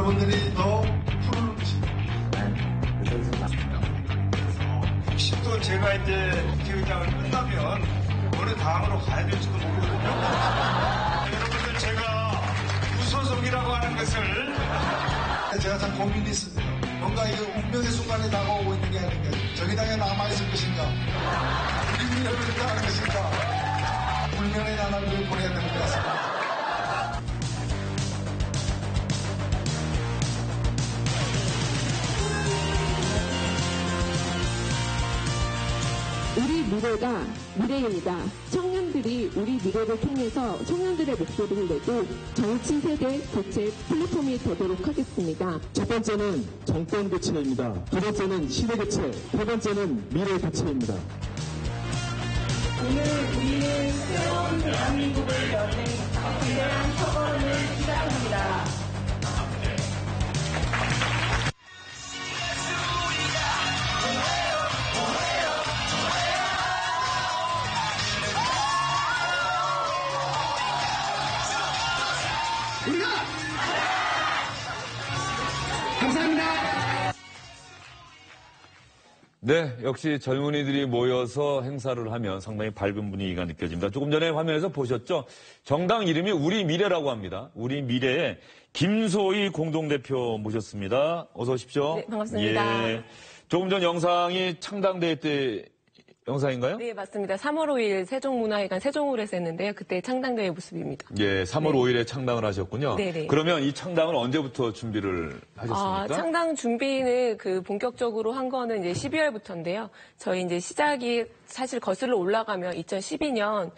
여러분들이 더 푸르는 것입니다. 혹시 또 제가 이제 국회의장을 끝나면 어느 당으로 가야 될지도 모르거든요. 여러분들 제가 무소속이라고 하는 것을 제가 참 고민이 있습니다. 뭔가 이게 운명의 순간에 다가오고 있는 게 아닌가. 정의당에 남아있을 것인가. 우리 미래를 따를 것인가. 불면의 나날을 보내야 되는 것 같습니다. 우리 미래가 미래입니다. 청년들이 우리 미래를 통해서 청년들의 목소리를 내고 정치 세대 교체 플랫폼이 되도록 하겠습니다. 첫 번째는 정권 교체입니다. 두 번째는 시대 교체, 세 번째는 미래 교체입니다. 오늘 우리는 새로운 대한민국을 여는 거대한 터전을 시작합니다. 네, 역시 젊은이들이 모여서 행사를 하면 상당히 밝은 분위기가 느껴집니다. 조금 전에 화면에서 보셨죠? 정당 이름이 우리 미래라고 합니다. 우리 미래에 김소희 공동대표 모셨습니다. 어서 오십시오. 네, 반갑습니다. 예, 조금 전 영상이 창당대회 때 영상인가요? 네, 맞습니다. 3월 5일 세종문화회관 세종홀에서 했는데요. 그때 창당대회 모습입니다. 예, 3월 5일에 창당을 하셨군요. 네네. 그러면 이 창당을 언제부터 준비를 하셨습니까? 창당 준비는 본격적으로 한 거는 이제 12월부터인데요. 저희 이제 시작이 사실 거슬러 올라가면 2012년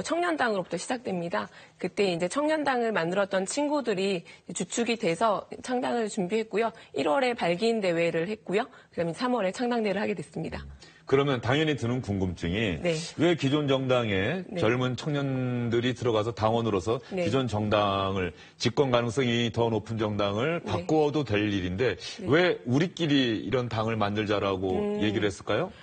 청년당으로부터 시작됩니다. 그때 이제 청년당을 만들었던 친구들이 주축이 돼서 창당을 준비했고요. 1월에 발기인 대회를 했고요. 그다음에 3월에 창당대회를 하게 됐습니다. 그러면 당연히 드는 궁금증이 네. 왜 기존 정당에 네. 젊은 청년들이 들어가서 당원으로서 네. 기존 정당을 집권 가능성이 더 높은 정당을 네. 바꾸어도 될 일인데 왜 우리끼리 이런 당을 만들자라고 얘기를 했을까요?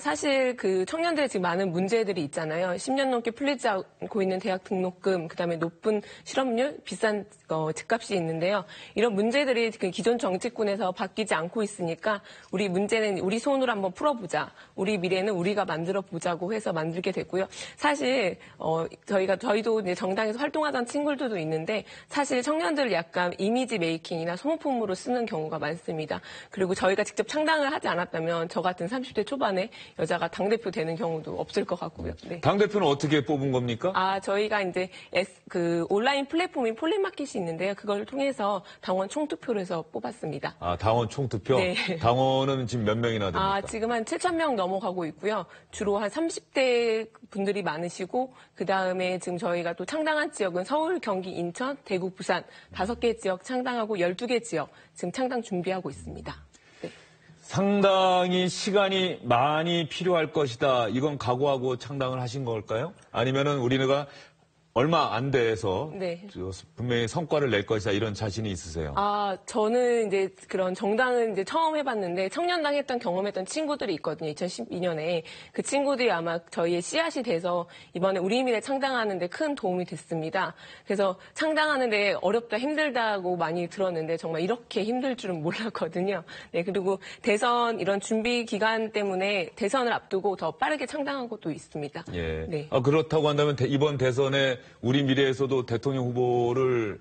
사실 청년들의 지금 많은 문제들이 있잖아요. 10년 넘게 풀리지 않고 있는 대학 등록금, 그다음에 높은 실업률, 비싼 집값이 있는데요. 이런 문제들이 기존 정치권에서 바뀌지 않고 있으니까 우리 문제는 우리 손으로 한번 풀어보자. 우리 미래는 우리가 만들어 보자고 해서 만들게 됐고요. 사실 저희도 이제 정당에서 활동하던 친구들도 있는데 사실 청년들을 약간 이미지 메이킹이나 소모품으로 쓰는 경우가 많습니다. 그리고 저희가 직접 창당을 하지 않았다면 저 같은 30대 초반에 여자가 당대표 되는 경우도 없을 것 같고요. 네. 당대표는 어떻게 뽑은 겁니까? 저희가 이제 온라인 플랫폼인 폴리마켓이 있는데요. 그걸 통해서 당원 총투표를 해서 뽑았습니다. 당원 총투표? 네. 당원은 지금 몇 명이나 됩니까? 지금 한 7,000명 넘어가고 있고요. 주로 한 30대 분들이 많으시고, 그 다음에 지금 저희가 또 창당한 지역은 서울, 경기, 인천, 대구, 부산 5개 지역 창당하고 12개 지역 지금 창당 준비하고 있습니다. 네. 상당히 시간이 많이 필요할 것이다. 이건 각오하고 창당을 하신 걸까요? 아니면은 우리가 얼마 안 돼서 네. 분명히 성과를 낼 것이다 이런 자신이 있으세요? 저는 이제 그런 정당은 이제 처음 해봤는데 청년당 했던 경험했던 친구들이 있거든요. 2012년에 그 친구들이 아마 저희의 씨앗이 돼서 이번에 우리 미래 창당하는데 큰 도움이 됐습니다. 그래서 창당하는데 어렵다 힘들다고 많이 들었는데 정말 이렇게 힘들 줄은 몰랐거든요. 네, 그리고 대선 이런 준비 기간 때문에 대선을 앞두고 더 빠르게 창당한 것도 있습니다. 예. 네. 그렇다고 한다면 이번 대선에 우리 미래에서도 대통령 후보를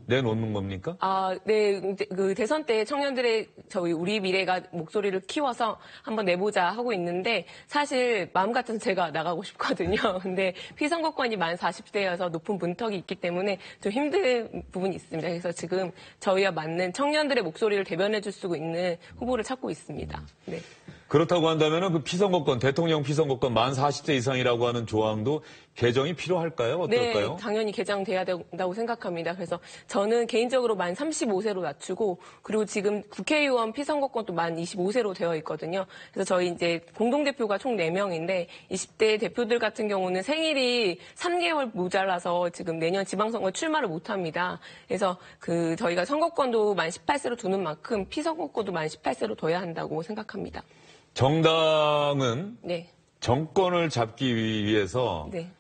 내놓는 겁니까? 네. 그 대선 때 청년들의 우리 미래가 목소리를 키워서 한번 내보자 하고 있는데 사실 마음 같아서 제가 나가고 싶거든요. 근데 피선거권이 만 40대여서 높은 문턱이 있기 때문에 좀 힘든 부분이 있습니다. 그래서 지금 저희와 맞는 청년들의 목소리를 대변해 줄 수 있는 후보를 찾고 있습니다. 네. 그렇다고 한다면 그 피선거권, 대통령 피선거권 만 40대 이상이라고 하는 조항도 개정이 필요할까요? 어떨까요? 네, 당연히 개정돼야 된다고 생각합니다. 그래서 저는 개인적으로 만 35세로 낮추고 그리고 지금 국회의원 피선거권도 만 25세로 되어 있거든요. 그래서 저희 이제 공동대표가 총 4명인데 20대 대표들 같은 경우는 생일이 3개월 모자라서 지금 내년 지방선거 출마를 못합니다. 그래서 저희가 선거권도 만 18세로 두는 만큼 피선거권도 만 18세로 둬야 한다고 생각합니다. 정당은 네. 정권을 잡기 위해서 네.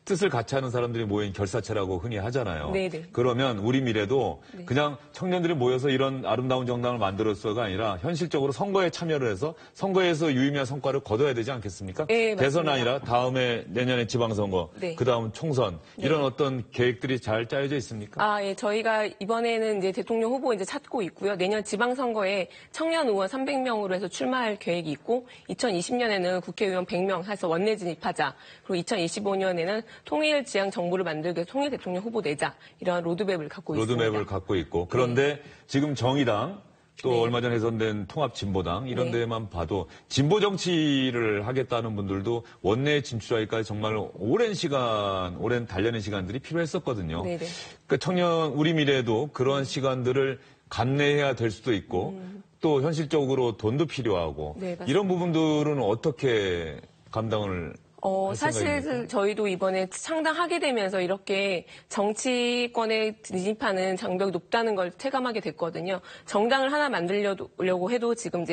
뜻을 같이 하는 사람들이 모인 결사체라고 흔히 하잖아요. 네네. 그러면 우리 미래도 네. 그냥 청년들이 모여서 이런 아름다운 정당을 만들었어가 아니라 현실적으로 선거에 참여를 해서 선거에서 유의미한 성과를 거둬야 되지 않겠습니까? 네, 대선 맞습니다. 아니라 다음에 내년에 지방선거, 네. 그다음 총선 이런 어떤 계획들이 잘 짜여져 있습니까? 예, 저희가 이번에는 이제 대통령 후보 이제 찾고 있고요. 내년 지방선거에 청년 의원 300명으로 해서 출마할 계획이 있고, 2020년에는 국회의원 100명 해서 원내 진입하자. 그리고 2025년에는 통일 지향 정부를 만들기 위해서 통일 대통령 후보 내자. 이런 로드맵을 갖고 있습니다. 로드맵을 갖고 있고. 그런데 지금 정의당 또 네. 얼마 전에 해산된 통합진보당 이런 네. 데만 봐도 진보 정치를 하겠다는 분들도 원내에 진출하기까지 정말 오랜 단련의 시간들이 필요했었거든요. 네네. 그러니까 청년 우리 미래도 그런 시간들을 감내해야 될 수도 있고 또 현실적으로 돈도 필요하고 네, 맞습니다. 이런 부분들은 어떻게 감당을 할 사실 생각입니까? 저희도 이번에 창당하게 되면서 이렇게 정치권에 진입하는 장벽이 높다는 걸 체감하게 됐거든요. 정당을 하나 만들려고 해도 지금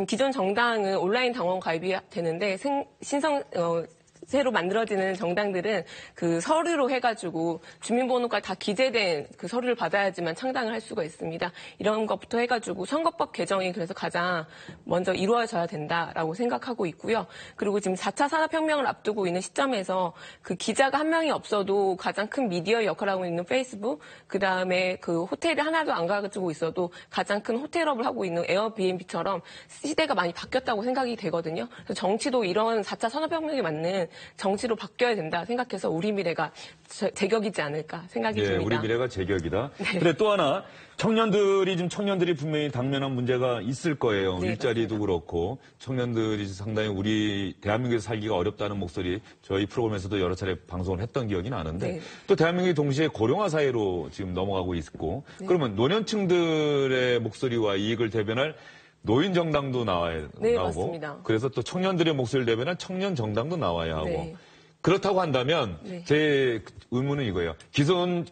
기존 정당은 온라인 당원 가입이 되는데 새로 만들어지는 정당들은 그 서류로 해가지고 주민번호가 다 기재된 그 서류를 받아야지만 창당을 할 수가 있습니다. 이런 것부터 해가지고 선거법 개정이 그래서 가장 먼저 이루어져야 된다라고 생각하고 있고요. 그리고 지금 4차 산업혁명을 앞두고 있는 시점에서 그 기자가 한 명이 없어도 가장 큰 미디어 역할을 하고 있는 페이스북, 그 다음에 그 호텔을 하나도 안 가지고 있어도 가장 큰 호텔업을 하고 있는 에어비앤비처럼 시대가 많이 바뀌었다고 생각이 되거든요. 그래서 정치도 이런 4차 산업혁명에 맞는 정치로 바뀌어야 된다 생각해서 우리 미래가 제격이지 않을까 생각이 듭니다. 우리 미래가 제격이다. 그래 또 하나 청년들이 분명히 당면한 문제가 있을 거예요. 네, 일자리도 맞습니다. 그렇고 청년들이 상당히 우리 대한민국에서 살기가 어렵다는 목소리 저희 프로그램에서도 여러 차례 방송을 했던 기억이 나는데 네. 또 대한민국이 동시에 고령화 사회로 지금 넘어가고 있고 그러면 노년층들의 목소리와 이익을 대변할 노인 정당도 네, 나오고 맞습니다. 그래서 또 청년들의 목소리를 대변할 청년 정당도 나와야 하고 네. 그렇다고 한다면 네. 제 의문은 이거예요. 기존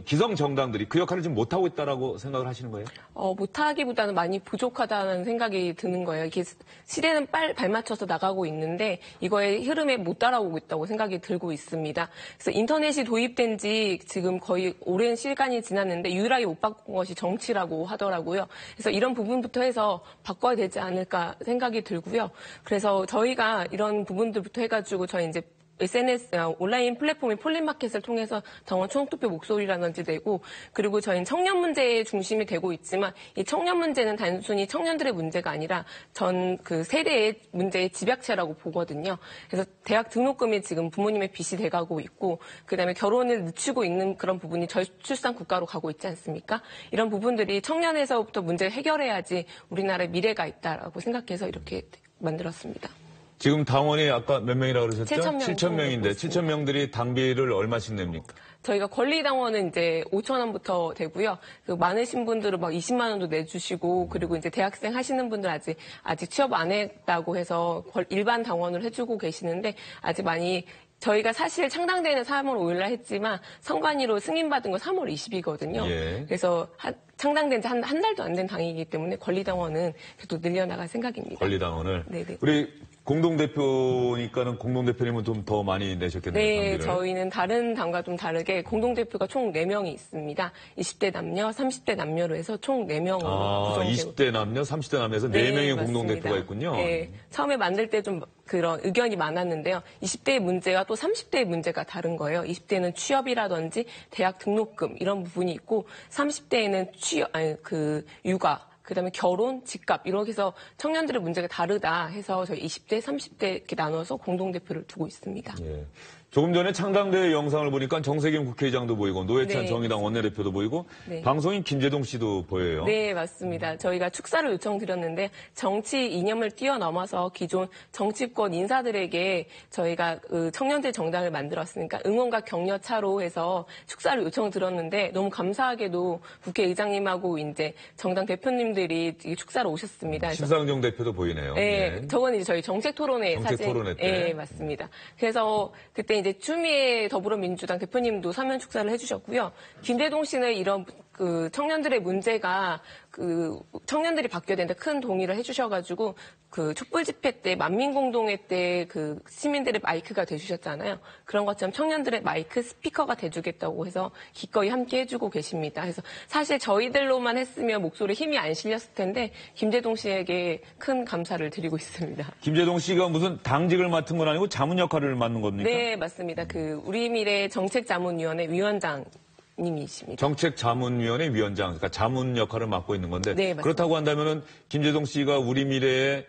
기성 정당들이 그 역할을 지금 못하고 있다라고 생각을 하시는 거예요? 못하기보다는 많이 부족하다는 생각이 드는 거예요. 이게 시대는 발맞춰서 나가고 있는데 이거의 흐름에 못 따라오고 있다고 생각이 들고 있습니다. 그래서 인터넷이 도입된 지 지금 거의 오랜 시간이 지났는데 유일하게 못 바꾼 것이 정치라고 하더라고요. 그래서 이런 부분부터 해서 바꿔야 되지 않을까 생각이 들고요. 그래서 저희가 이런 부분들부터 해가지고 저희 이제 SNS, 온라인 플랫폼인 폴리마켓을 통해서 정원 총투표 목소리라든지 내고, 그리고 저희는 청년 문제에 중심이 되고 있지만, 이 청년 문제는 단순히 청년들의 문제가 아니라 전 그 세대의 문제의 집약체라고 보거든요. 그래서 대학 등록금이 지금 부모님의 빚이 돼가고 있고, 그 다음에 결혼을 늦추고 있는 그런 부분이 저출산 국가로 가고 있지 않습니까? 이런 부분들이 청년에서부터 문제를 해결해야지 우리나라의 미래가 있다라고 생각해서 이렇게 만들었습니다. 지금 당원이 아까 몇 명이라고 그러셨죠? 7,000명 7,000명들이 당비를 얼마씩 냅니까? 저희가 권리당원은 이제 5,000원부터 되고요. 그 많으신 분들은 막 20만 원도 내주시고, 그리고 이제 대학생 하시는 분들 아직 취업 안 했다고 해서 일반 당원을 해주고 계시는데 아직 많이 저희가 사실 창당대회는 3월 5일날 했지만 선관위로 승인받은 건 3월 20일이거든요. 예. 그래서 창당된 지 한 달도 안 된 당이기 때문에 권리당원은 계속 늘려나갈 생각입니다. 권리당원을. 네네. 우리 공동대표니까는 공동대표님은 좀 더 많이 내셨겠네요. 네, 당비를. 저희는 다른 당과 좀 다르게 공동대표가 총 4명이 있습니다. 20대 남녀, 30대 남녀로 해서 총 4명으로 구성되고 20대 남녀, 30대 남녀에서 네, 4명의 맞습니다. 공동대표가 있군요. 네, 처음에 만들 때 좀 그런 의견이 많았는데요. 20대의 문제와 또 30대의 문제가 다른 거예요. 20대는 취업이라든지 대학 등록금 이런 부분이 있고 30대에는 육아, 그다음에 결혼, 집값 이렇게 해서 청년들의 문제가 다르다 해서 저희 20대, 30대 이렇게 나눠서 공동대표를 두고 있습니다. 예. 조금 전에 창당대회 영상을 보니까 정세균 국회의장도 보이고 노회찬 네. 정의당 원내대표도 보이고 네. 방송인 김재동 씨도 보여요. 네, 맞습니다. 저희가 축사를 요청드렸는데 정치 이념을 뛰어넘어서 기존 정치권 인사들에게 저희가 그 청년들 정당을 만들었으니까 응원과 격려차로 해서 축사를 요청드렸는데 너무 감사하게도 국회의장님하고 이제 정당 대표님들이 축사로 오셨습니다. 그래서 심상정 대표도 보이네요. 네, 예. 저건 이제 저희 정책토론회 정책 사진. 토론회 때. 네, 맞습니다. 그래서 그때 이제 추미애 더불어민주당 대표님도 사면 축사를 해주셨고요. 김대동 씨는 이런 그 청년들의 문제가 그 청년들이 바뀌어야 되는데 큰 동의를 해주셔가지고 그 촛불 집회 때 만민공동회 때 그 시민들의 마이크가 돼주셨잖아요. 그런 것처럼 청년들의 마이크 스피커가 돼주겠다고 해서 기꺼이 함께 해주고 계십니다. 그래서 사실 저희들로만 했으면 목소리 힘이 안 실렸을 텐데 김재동 씨에게 큰 감사를 드리고 있습니다. 김재동 씨가 무슨 당직을 맡은 건 아니고 자문 역할을 맡는 겁니까? 네, 맞습니다. 그 우리미래 정책자문위원회 위원장. 님이십니다. 정책자문위원회 위원장, 그러니까 자문 역할을 맡고 있는 건데 네, 맞습니다. 그렇다고 한다면은 김재동 씨가 우리 미래에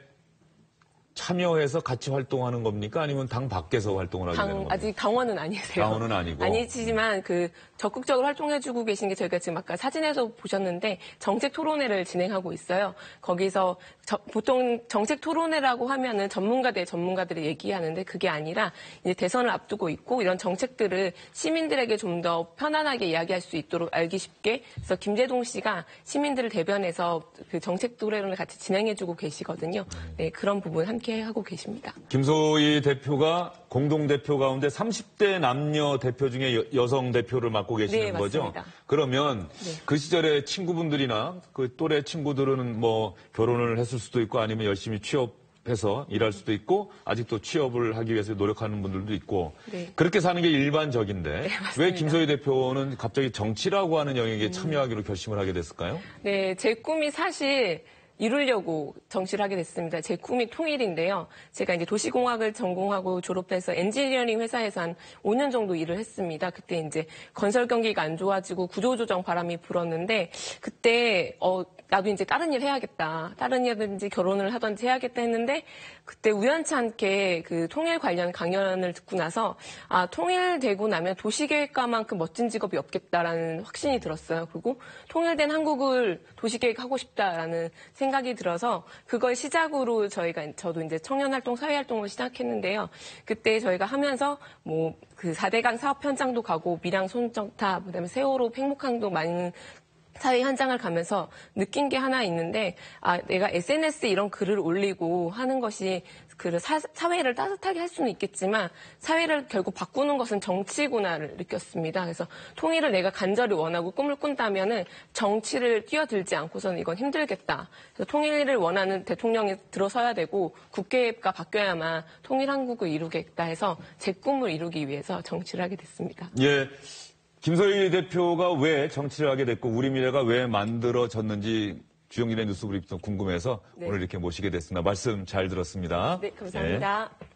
참여해서 같이 활동하는 겁니까? 아니면 당 밖에서 활동을 하게 되는 겁니까? 아직 당원은 아니세요. 당원은 아니고. 아니지만 그 적극적으로 활동해주고 계신 게 저희가 지금 아까 사진에서 보셨는데 정책 토론회를 진행하고 있어요. 거기서 보통 정책 토론회라고 하면은 전문가들이 얘기하는데 그게 아니라 이제 대선을 앞두고 있고 이런 정책들을 시민들에게 좀 더 편안하게 이야기할 수 있도록 알기 쉽게 그래서 김재동 씨가 시민들을 대변해서 그 정책 토론을 같이 진행해주고 계시거든요. 네, 그런 부분 함께 하고 계십니다. 김소희 대표가 공동대표 가운데 30대 남녀 대표 중에 여성 대표를 맡고 계시는 네, 거죠? 맞습니다. 그러면 네. 그 시절에 친구분들이나 그 또래 친구들은 뭐 결혼을 했을 수도 있고 아니면 열심히 취업해서 일할 수도 있고 아직도 취업을 하기 위해서 노력하는 분들도 있고 네. 그렇게 사는 게 일반적인데 맞습니다. 왜 김소희 대표는 갑자기 정치라고 하는 영역에 참여하기로 결심을 하게 됐을까요? 네, 제 꿈이 사실 이루려고 정치를 하게 됐습니다. 제 꿈이 통일인데요. 제가 이제 도시공학을 전공하고 졸업해서 엔지니어링 회사에서 한 5년 정도 일을 했습니다. 그때 이제 건설 경기가 안 좋아지고 구조조정 바람이 불었는데 그때 나도 이제 다른 일 해야겠다. 다른 일이든지 결혼을 하든지 해야겠다 했는데 그때 우연치 않게 그 통일 관련 강연을 듣고 나서 통일되고 나면 도시계획과만큼 멋진 직업이 없겠다라는 확신이 들었어요. 그리고 통일된 한국을 도시계획하고 싶다라는 생각이 들어서 그걸 시작으로 저도 이제 청년활동, 사회활동을 시작했는데요. 그때 저희가 하면서 뭐 그 4대강 사업 현장도 가고 밀양 손정탑, 그다음에 세월호 팽목항도 많은 사회 현장을 가면서 느낀 게 하나 있는데 내가 SNS에 이런 글을 올리고 하는 것이 사회를 따뜻하게 할 수는 있겠지만 사회를 결국 바꾸는 것은 정치구나를 느꼈습니다. 그래서 통일을 내가 간절히 원하고 꿈을 꾼다면은 정치를 뛰어들지 않고서는 이건 힘들겠다. 그래서 통일을 원하는 대통령이 들어서야 되고 국회가 바뀌어야만 통일 한국을 이루겠다 해서 제 꿈을 이루기 위해서 정치를 하게 됐습니다. 예. 김소희 대표가 왜 정치를 하게 됐고 우리 미래가 왜 만들어졌는지 주영진의 뉴스브리핑도 궁금해서 네. 오늘 이렇게 모시게 됐습니다. 말씀 잘 들었습니다. 네, 감사합니다. 예.